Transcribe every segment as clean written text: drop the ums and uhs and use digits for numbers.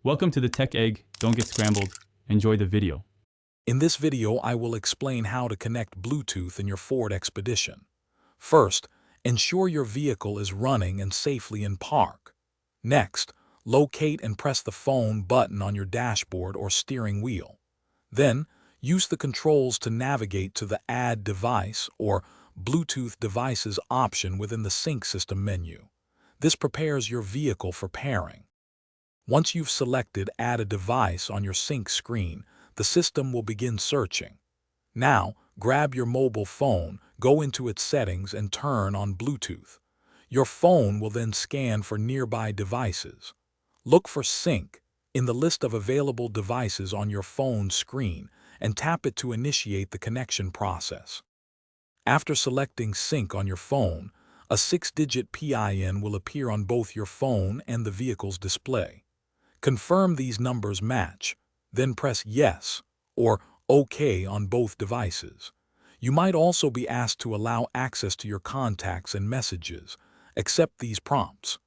Welcome to the Tech Egg. Don't get scrambled. Enjoy the video. In this video, I will explain how to connect Bluetooth in your Ford Expedition. First, ensure your vehicle is running and safely in park. Next, locate and press the phone button on your dashboard or steering wheel. Then, use the controls to navigate to the Add Device or Bluetooth Devices option within the Sync System menu. This prepares your vehicle for pairing. Once you've selected Add a Device on your sync screen, the system will begin searching. Now, grab your mobile phone, go into its settings, and turn on Bluetooth. Your phone will then scan for nearby devices. Look for Sync in the list of available devices on your phone screen and tap it to initiate the connection process. After selecting Sync on your phone, a 6-digit PIN will appear on both your phone and the vehicle's display. Confirm these numbers match, then press Yes or OK on both devices. You might also be asked to allow access to your contacts and messages. Accept these prompts.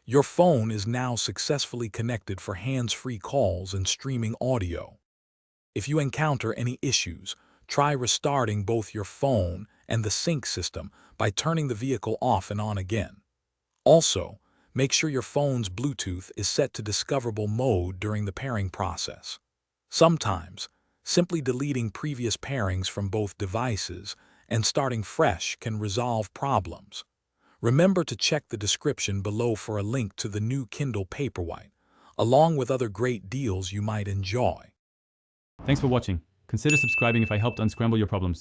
Your phone is now successfully connected for hands-free calls and streaming audio. If you encounter any issues, try restarting both your phone and the sync system by turning the vehicle off and on again. Also, make sure your phone's Bluetooth is set to discoverable mode during the pairing process. Sometimes, simply deleting previous pairings from both devices and starting fresh can resolve problems. Remember to check the description below for a link to the new Kindle Paperwhite, along with other great deals you might enjoy. Thanks for watching. Consider subscribing if I helped unscramble your problems.